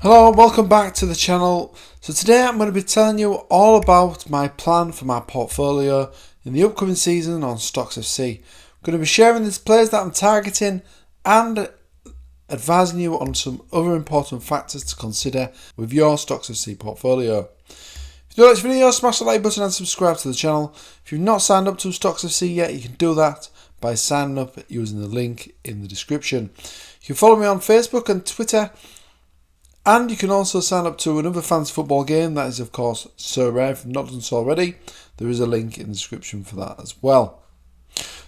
Hello, welcome back to the channel. So today I'm going to be telling you all about my plan for my portfolio in the upcoming season on Stocks FC. I'm going to be sharing the players that I'm targeting and advising you on some other important factors to consider with your Stocks FC portfolio. If you like this video, smash the like button and subscribe to the channel. If you've not signed up to Stocks FC yet, you can do that by signing up using the link in the description. You can follow me on Facebook and Twitter. And you can also sign up to another fantasy football game, that is of course Sorare. If you've not done so already, there is a link in the description for that as well.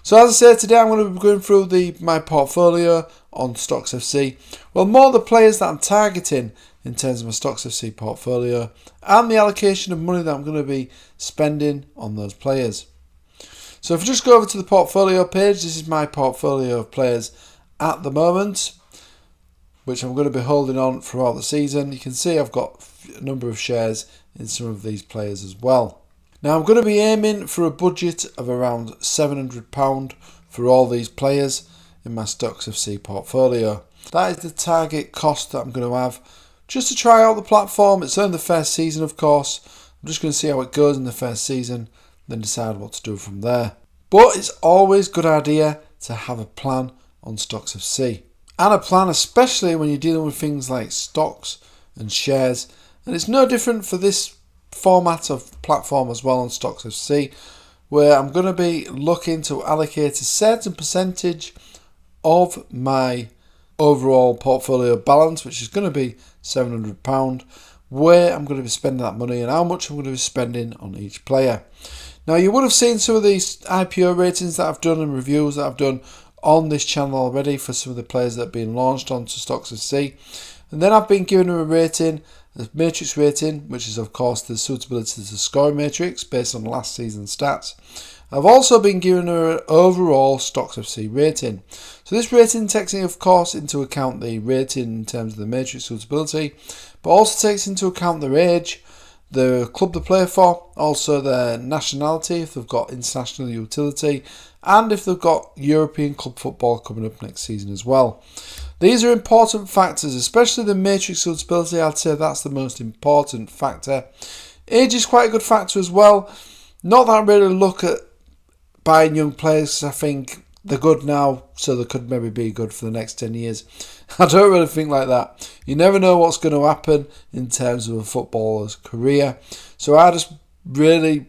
So as I said, today I'm going to be going through my portfolio on Stocks FC. Well, more the players that I'm targeting in terms of my Stocks FC portfolio and the allocation of money that I'm going to be spending on those players. So if you just go over to the portfolio page, this is my portfolio of players at the moment, which I'm going to be holding on throughout the season. You can see I've got a number of shares in some of these players as well. Now I'm going to be aiming for a budget of around £700 for all these players in my Stocks FC portfolio. That is the target cost that I'm going to have just to try out the platform. It's only the first season, of course. I'm just going to see how it goes in the first season, then decide what to do from there. But it's always a good idea to have a plan on Stocks FC. And a plan, especially when you're dealing with things like stocks and shares. And it's no different for this format of platform as well on Stocks FC, where I'm going to be looking to allocate a certain percentage of my overall portfolio balance, which is going to be £700, where I'm going to be spending that money and how much I'm going to be spending on each player. Now, you would have seen some of these IPO ratings that I've done and reviews that I've done on this channel already for some of the players that have been launched onto Stocks FC. And then I've been giving them a rating, a matrix rating, which is of course the suitability to scoring matrix based on last season's stats. I've also been giving her an overall Stocks FC rating. So this rating takes of course into account the rating in terms of the matrix suitability, but also takes into account their age, the club they play for, also their nationality if they've got international utility, and if they've got European club football coming up next season as well. These are important factors, especially the matrix suitability. I'd say that's the most important factor. Age is quite a good factor as well. Not that I really look at buying young players, I think they're good now, so they could maybe be good for the next 10 years. I don't really think like that. You never know what's going to happen in terms of a footballer's career. So I just really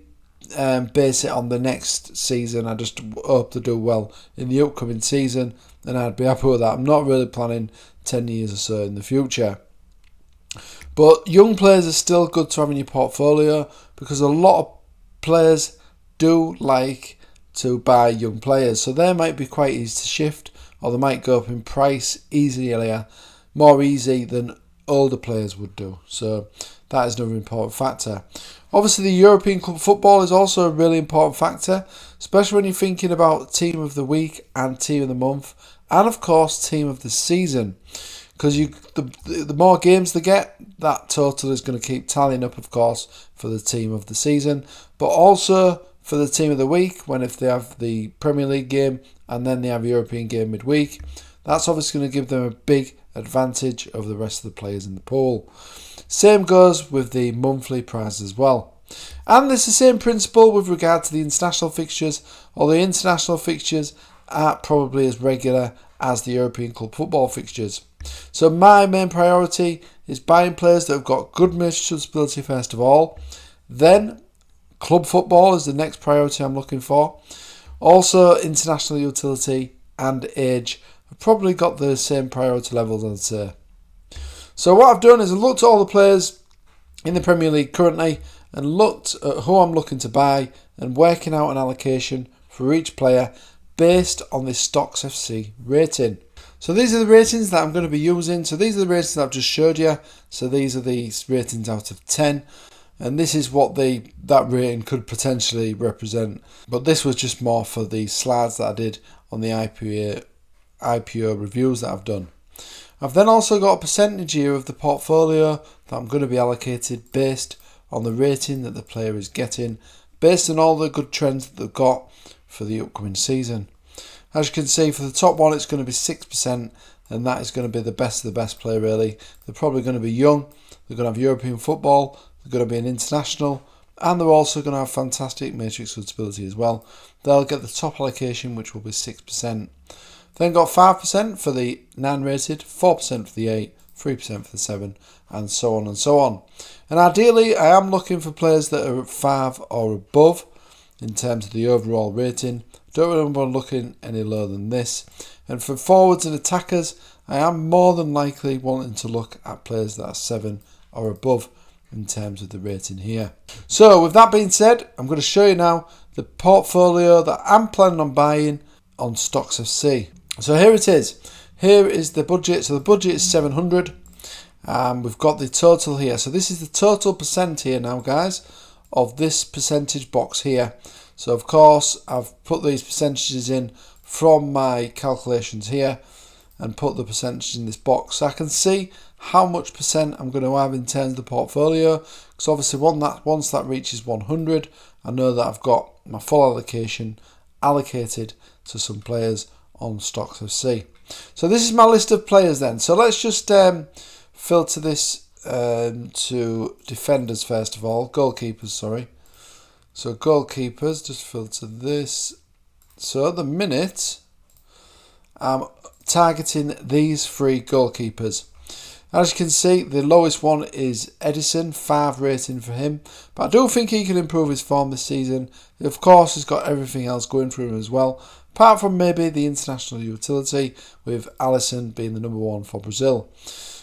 base it on the next season. I just hope to do well in the upcoming season, and I'd be happy with that. I'm not really planning 10 years or so in the future. But young players are still good to have in your portfolio because a lot of players do like to buy young players. So they might be quite easy to shift, or they might go up in price easier, more easy than older players would do. So that is another important factor. Obviously, the European club football is also a really important factor, especially when you're thinking about team of the week and team of the month, and of course team of the season. Because the more games they get, that total is going to keep tallying up, of course, for the team of the season, but also for the team of the week, if they have the Premier League game and then they have a European game midweek. That's obviously going to give them a big advantage over the rest of the players in the pool. Same goes with the monthly prize as well. And it's the same principle with regard to the international fixtures, although the international fixtures aren't probably as regular as the European club football fixtures. So my main priority is buying players that have got good matrix suitability first of all. Then club football is the next priority I'm looking for. Also international utility and age have probably got the same priority levels, I'd say. So what I've done is I've looked at all the players in the Premier League currently and looked at who I'm looking to buy and working out an allocation for each player based on this Stocks FC rating. So these are the ratings that I'm going to be using. So these are the ratings that I've just showed you. So these are the ratings out of 10. And this is what that rating could potentially represent. But this was just more for the slides that I did on the IPO reviews that I've done. I've then also got a percentage here of the portfolio that I'm going to be allocated based on the rating that the player is getting, based on all the good trends that they've got for the upcoming season. As you can see, for the top one it's going to be 6%, and that is going to be the best of the best player really. They're probably going to be young, they're going to have European football, they're going to be an international, and they're also going to have fantastic matrix suitability as well. They'll get the top allocation, which will be 6%. Then got 5% for the 9 rated, 4% for the 8, 3% for the 7, and so on and so on. And ideally, I am looking for players that are at 5 or above in terms of the overall rating. Don't really want looking any lower than this. And for forwards and attackers, I am more than likely wanting to look at players that are 7 or above in terms of the rating here. So with that being said, I'm going to show you now the portfolio that I'm planning on buying on Stocks FC. So here it is. Here is the budget. So the budget is 700. We've got the total here. So this is the total percent here now, guys, of this percentage box here. So of course, I've put these percentages in from my calculations here and put the percentage in this box. So I can see how much percent I'm going to have in terms of the portfolio. Because obviously once that reaches 100, I know that I've got my full allocation allocated to some players on Stocks FC. So this is my list of players then. So let's just filter this to defenders first of all. Goalkeepers, sorry. So goalkeepers, just filter this. So at the minute, I'm targeting these 3 goalkeepers. As you can see, the lowest one is Edison, 5 rating for him. But I do think he can improve his form this season. Of course, he's got everything else going for him as well. Apart from maybe the international utility, with Alisson being the number 1 for Brazil.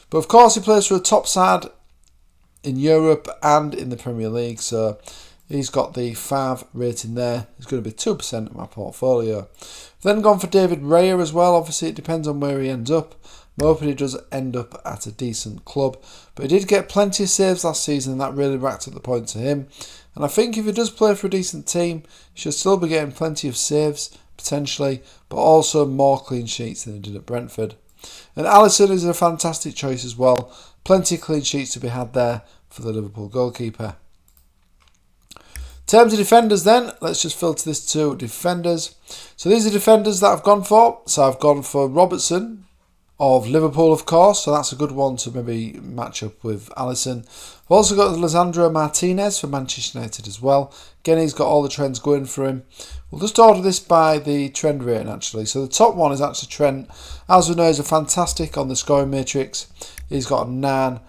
But of course, he plays for a top side in Europe and in the Premier League. So he's got the 5 rating there. It's going to be 2% of my portfolio. I've then gone for David Raya as well. Obviously, it depends on where he ends up. I'm hoping he does end up at a decent club. But he did get plenty of saves last season, and that really racked up the points to him. And I think if he does play for a decent team, he should still be getting plenty of saves, potentially, but also more clean sheets than he did at Brentford. And Alisson is a fantastic choice as well. Plenty of clean sheets to be had there for the Liverpool goalkeeper. In terms of defenders then, let's just filter this to defenders. So these are defenders that I've gone for. So I've gone for Robertson of Liverpool, of course. So that's a good one to maybe match up with Alisson. I've also got Lisandro Martinez for Manchester United as well. Again, he's got all the trends going for him. We'll just order this by the trend rating actually. So the top one is actually Trent. As we know, he's a fantastic on the scoring matrix. He's got a 9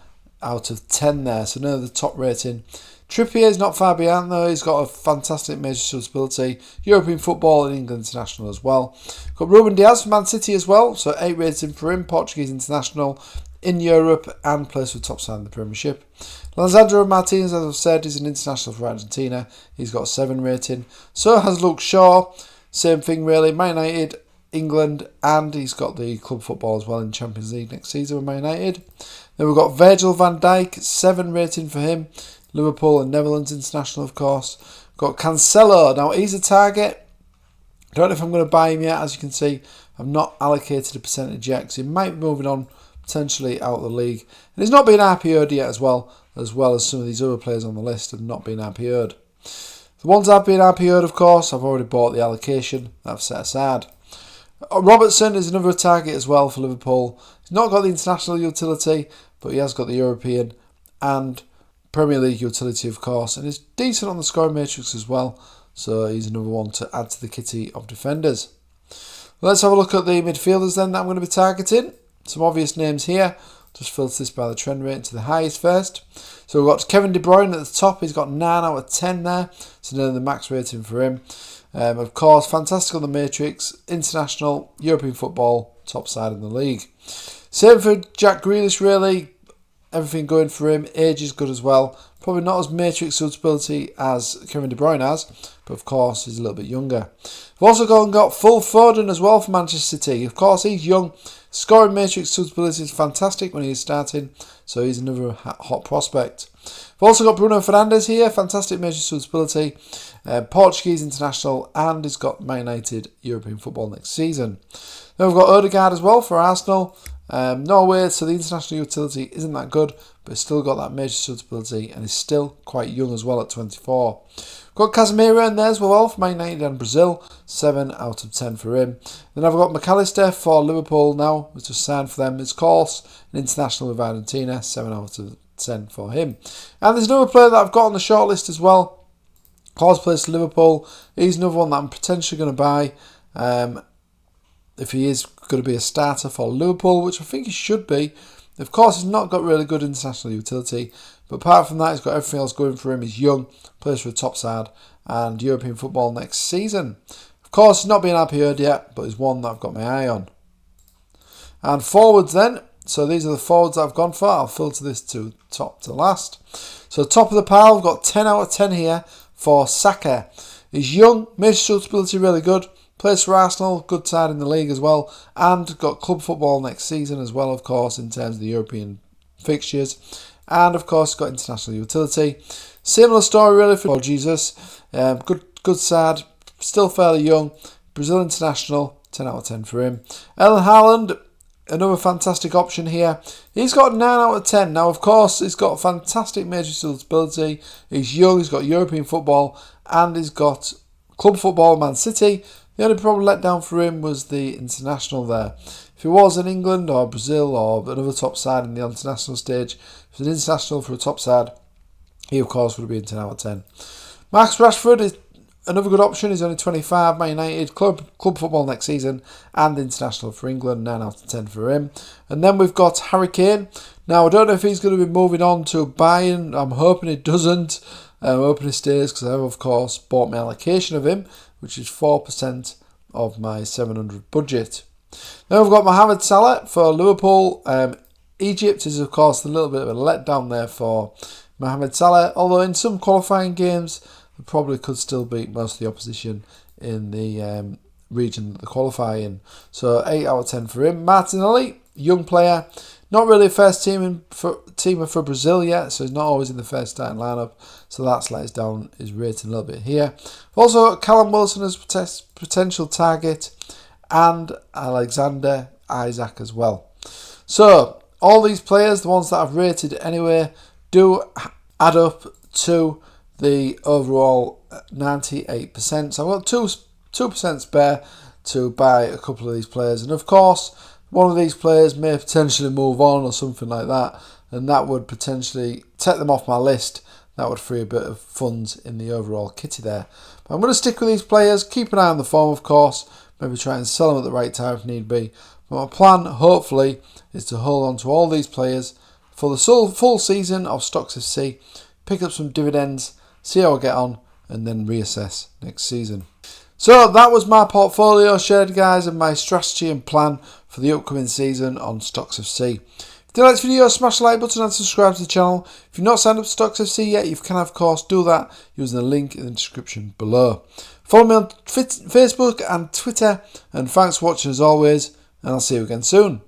out of 10 there. So near the top rating. Trippier is not far behind though. He's got a fantastic major suitability. European football and England international as well. Got Ruben Diaz from Man City as well. So 8 rating for him. Portuguese international in Europe and plays for top side in the Premiership. Lisandro Martinez, as I've said, is an international for Argentina. He's got a 7 rating. So has Luke Shaw. Same thing really. Man United, England, and he's got the club football as well in Champions League next season with Man United. Then we've got Virgil van Dijk, 7 rating for him. Liverpool and Netherlands international, of course. Got Cancelo. Now, he's a target. Don't know if I'm going to buy him yet. As you can see, I've not allocated a percentage yet, because he might be moving on potentially out of the league. And he's not been RPO'd yet as well as some of these other players on the list have not been RPO'd. The ones that have been RPO'd, of course, I've already bought the allocation that I've set aside. Robertson is another target as well for Liverpool. He's not got the international utility, but he has got the European and Premier League utility, of course, and is decent on the scoring matrix as well. So he's another one to add to the kitty of defenders. Let's have a look at the midfielders then that I'm going to be targeting. Some obvious names here. Just filter this by the trend rating to the highest first. So we've got Kevin De Bruyne at the top. He's got 9 out of 10 there. So nearly the max rating for him. Of course, fantastic on the matrix. International, European football, top side in the league. Same for Jack Grealish really. Everything going for him. Age is good as well. Probably not as matrix suitability as Kevin De Bruyne has, but of course he's a little bit younger. We've also got Phil Foden as well for Manchester City. Of course he's young. Scoring matrix suitability is fantastic when he's starting, so he's another hot prospect. We've also got Bruno Fernandes here. Fantastic matrix suitability. Portuguese international, and he's got Man United European football next season. Then we've got Odegaard as well for Arsenal. Norway, so the international utility isn't that good, but he's still got that major suitability and is still quite young as well at 24. Got Casemiro in there as well for Man United and Brazil, 7 out of 10 for him. Then I've got McAllister for Liverpool now, which was signed for them. His course, an international with Argentina, 7 out of 10 for him. And there's another player that I've got on the shortlist as well. Course plays for Liverpool. He's another one that I'm potentially going to buy. If he is going to be a starter for Liverpool, which I think he should be. Of course, he's not got really good international utility, but apart from that, he's got everything else going for him. He's young, plays for a top side, and European football next season. Of course, he's not been RPO'd yet, but he's one that I've got my eye on. And forwards then. So these are the forwards that I've gone for. I'll filter this to top to last. So top of the pile, I've got 10 out of 10 here for Saka. He's young, major suitability really good. Plays for Arsenal, good side in the league as well, and got club football next season as well, of course, in terms of the European fixtures. And of course, got international utility. Similar story really for Jesus. Good side, still fairly young. Brazil international, 10 out of 10 for him. Erling Haaland, another fantastic option here. He's got 9 out of 10. Now, of course, he's got fantastic major suitability. He's young, he's got European football, and he's got club football, Man City. The only problem let down for him was the international there. If he was in England or Brazil or another top side in the international stage, if he's an international for a top side, he of course would have been 10 out of 10. Marcus Rashford is another good option. He's only 25, Man United, club football next season, and international for England, 9 out of 10 for him. And then we've got Harry Kane. Now, I don't know if he's going to be moving on to Bayern. I'm hoping he doesn't. I'm hoping he stays because I have, of course, bought my allocation of him, which is 4% of my 700 budget. Then we've got Mohamed Salah for Liverpool. Egypt is, of course, a little bit of a letdown there for Mohamed Salah, although in some qualifying games, they probably could still beat most of the opposition in the region that they qualify in. So 8 out of 10 for him. Martinelli, young player. Not really a first teamer for Brazil yet, so he's not always in the first starting lineup. So that's let us down his rating a little bit here. We've also got Callum Wilson as potential target, and Alexander Isaac as well. So all these players, the ones that I've rated anyway, do add up to the overall 98%. So I've got 2% spare to buy a couple of these players, and of course, one of these players may potentially move on or something like that, and that would potentially take them off my list. That would free a bit of funds in the overall kitty there. But I'm going to stick with these players, keep an eye on the form, of course, maybe try and sell them at the right time if need be. But my plan, hopefully, is to hold on to all these players for the full season of Stocks FC, pick up some dividends, see how I get on, and then reassess next season. So that was my portfolio shared, guys, and my strategy and plan for the upcoming season on Stocks FC. If you like this video, smash the like button and subscribe to the channel. If you've not signed up to Stocks FC yet, you can of course do that using the link in the description below. Follow me on Facebook and Twitter, and thanks for watching as always, and I'll see you again soon.